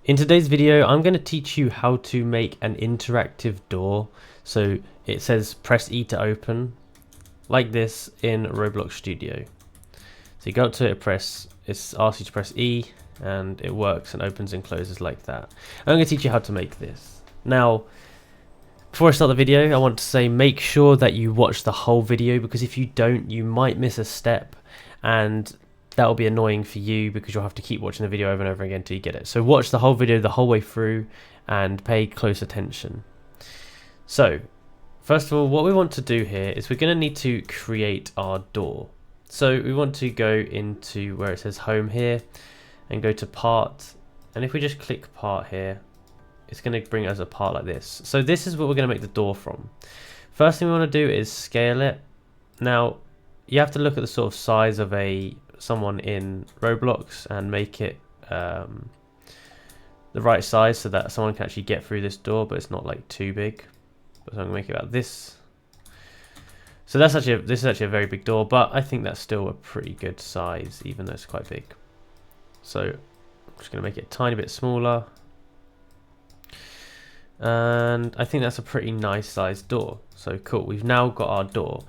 In today's video, I'm going to teach you how to make an interactive door. So it says press E to open, like this in Roblox Studio. So you go up to it, it asks you to press E, and it works and opens and closes like that. I'm going to teach you how to make this. Now, before I start the video, I want to say make sure that you watch the whole video, because if you don't, you might miss a step, and that will be annoying for you because you'll have to keep watching the video over and over again until you get it. So watch the whole video the whole way through and pay close attention. So first of all, what we want to do here is we're going to need to create our door. So we want to go into where it says home here and go to part, and if we just click part here, it's going to bring us a part like this. So this is what we're going to make the door from. First thing we want to do is scale it. Now you have to look at the sort of size of someone in Roblox and make it the right size so that someone can actually get through this door, but it's not like too big. So I'm gonna make it about this. So this is actually a very big door, but I think that's still a pretty good size, even though it's quite big. So I'm just gonna make it a tiny bit smaller, and I think that's a pretty nice sized door. So cool, we've now got our door.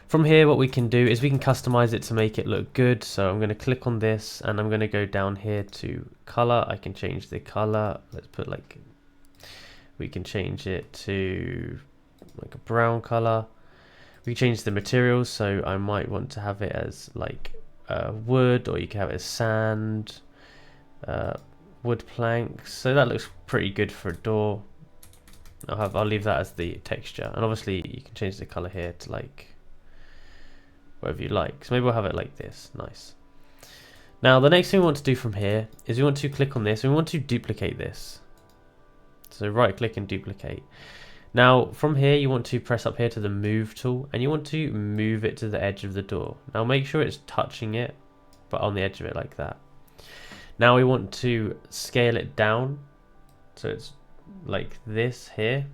From here, what we can do is we can customize it to make it look good. So I'm going to click on this and I'm going to go down here to color. I can change the color. Let's put we can change it to like a brown color. We can change the materials. So I might want to have it as like wood, or you can have it as sand, wood planks. So that looks pretty good for a door. I'll leave that as the texture. And obviously you can change the color here to like whatever you like. So maybe we'll have it like this. Nice. Now the next thing we want to do from here is we want to click on this and we want to duplicate this. So right click and duplicate. Now from here you want to press up here to the move tool and you want to move it to the edge of the door. Now make sure it's touching it, but on the edge of it like that. Now we want to scale it down so it's like this here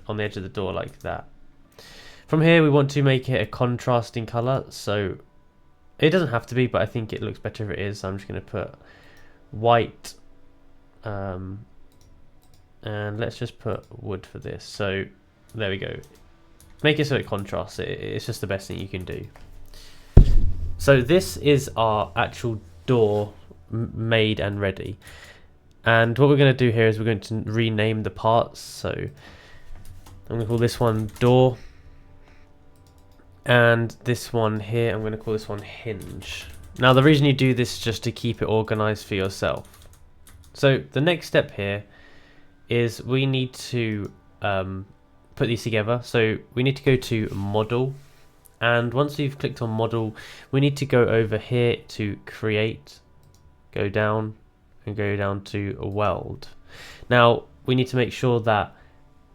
on the edge of the door like that. From here we want to make it a contrasting color, so it doesn't have to be, but I think it looks better if it is. So I'm just going to put white, and let's just put wood for this. So there we go. Make it so it contrasts. It's just the best thing you can do. So this is our actual door made and ready. And what we're going to do here is we're going to rename the parts. So I'm going to call this one door. And this one here, I'm going to call this one hinge. Now the reason you do this is just to keep it organized for yourself. So the next step here is we need to put these together. So we need to go to model, and once you've clicked on model, we need to go over here to create, go down and go down to weld. Now we need to make sure that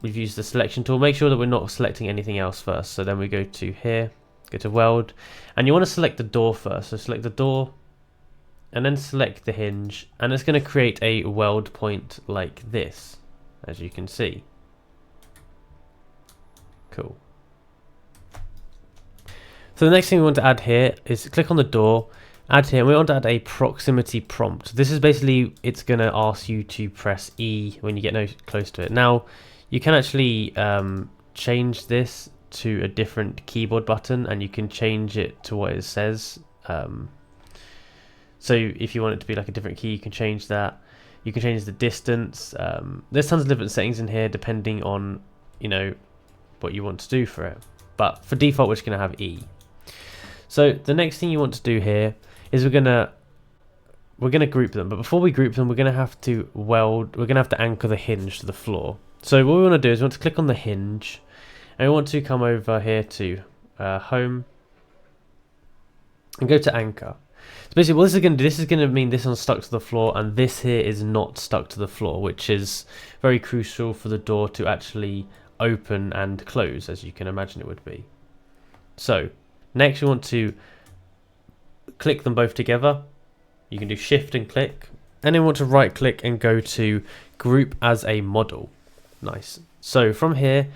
we've used the selection tool. Make sure that we're not selecting anything else first. So then we go to here, go to weld, and you want to select the door first. So select the door and then select the hinge, and it's going to create a weld point like this, as you can see. Cool. So the next thing we want to add here is click on the door, add here, and we want to add a proximity prompt. This is basically, it's going to ask you to press E when you get no close to it. Now you can actually change this to a different keyboard button, and you can change it to what it says. So if you want it to be like a different key, you can change that. You can change the distance. There's tons of different settings in here depending on, what you want to do for it. But for default, we're just going to have E. So the next thing you want to do here is we're gonna group them. But before we group them, we're going to have to weld. We're going to have to anchor the hinge to the floor. So what we want to do is we want to click on the hinge, and we want to come over here to home and go to anchor. So basically what this is going to do, this is going to mean this one's stuck to the floor and this here is not stuck to the floor, which is very crucial for the door to actually open and close, as you can imagine it would be. So next we want to click them both together. You can do shift and click, and then we want to right click and go to group as a model. Nice. So from here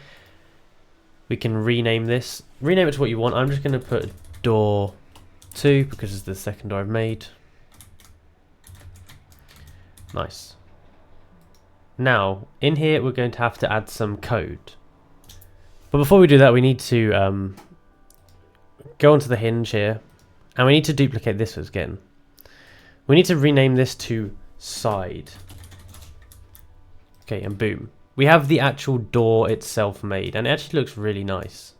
we can rename this, rename it to what you want. I'm just going to put door 2 because it's the second door I've made. Nice. Now, in here, we're going to have to add some code. But before we do that, we need to go onto the hinge here, and we need to duplicate this again. We need to rename this to side. Okay, and boom. We have the actual door itself made, and it actually looks really nice.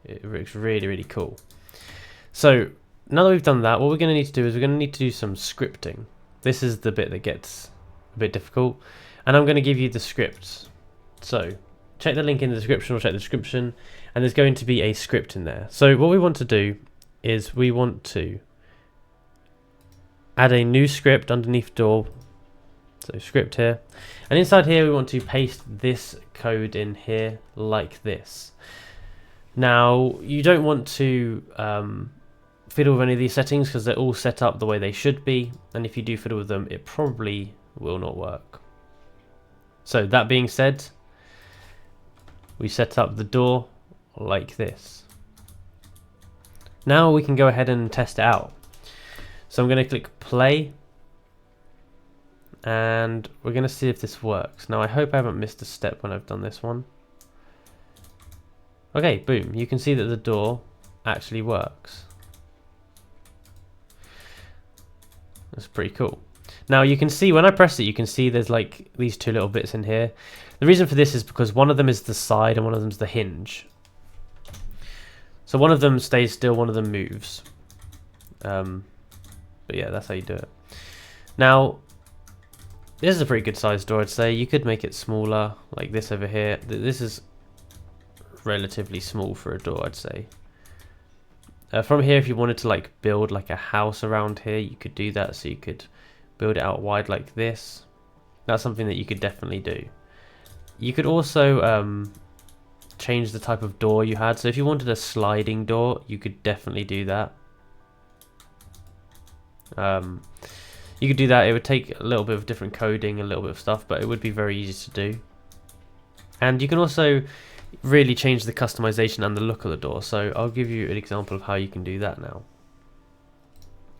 It looks really, really cool. So, now that we've done that, what we're going to need to do is we're going to need to do some scripting. This is the bit that gets a bit difficult, and I'm going to give you the script. So, check the link in the description, or check the description, and there's going to be a script in there. So, what we want to do is we want to add a new script underneath door. So script here, and inside here we want to paste this code in here like this. Now you don't want to fiddle with any of these settings because they're all set up the way they should be, and if you do fiddle with them it probably will not work. So that being said, we set up the door like this. Now we can go ahead and test it out. So I'm going to click play, and we're going to see if this works. Now I hope I haven't missed a step when I've done this one. Okay, boom, you can see that the door actually works. That's pretty cool. Now you can see when I press it, you can see there's like these two little bits in here. The reason for this is because one of them is the side and one of them is the hinge. So one of them stays still, one of them moves. But yeah, that's how you do it. Now, this is a pretty good size door, I'd say. You could make it smaller, like this over here. This is relatively small for a door, I'd say. From here, if you wanted to like build like a house around here, you could do that. So you could build it out wide like this. That's something that you could definitely do. You could also change the type of door you had. So if you wanted a sliding door, you could definitely do that. You could do that. It would take a little bit of different coding, a little bit of stuff, but it would be very easy to do. And you can also really change the customization and the look of the door. So I'll give you an example of how you can do that now.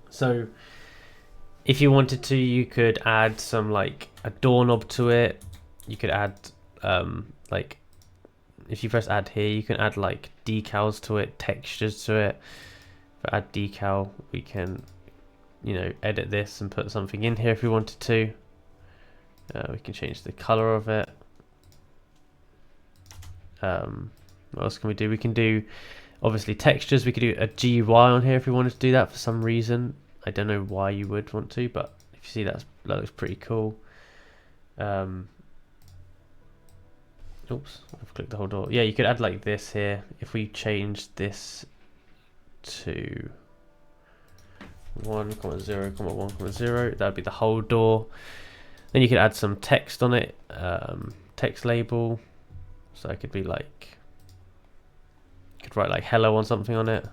So if you wanted to, you could add some like a doorknob to it. You could add like, if you press add here, you can add like decals to it, textures to it. For add decal, we can, you know, edit this and put something in here if we wanted to. We can change the color of it. What else can we do? We can do obviously textures. We could do a GUI on here if we wanted to do that for some reason. I don't know why you would want to, but if you see that looks pretty cool. Oops, I've clicked the whole door. Yeah, you could add like this here. If we change this to 1,0,1,0, that would be the whole door. Then you could add some text on it, text label. So it could be like, you could write like hello on something on it.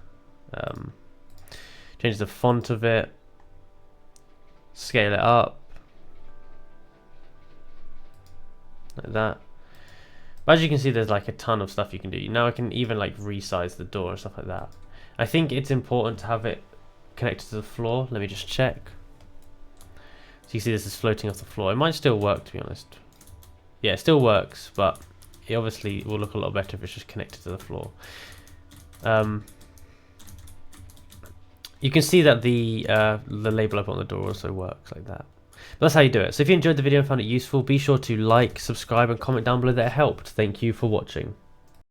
Change the font of it, scale it up like that. But as you can see, there's like a ton of stuff you can do. Now I can even like resize the door and stuff like that. I think it's important to have it connected to the floor. Let me just check. So you see this is floating off the floor. It might still work, to be honest. Yeah, it still works, but it obviously will look a lot better if it's just connected to the floor. You can see that the label up on the door also works like that. But that's how you do it. So if you enjoyed the video and found it useful, be sure to like, subscribe and comment down below that it helped. Thank you for watching.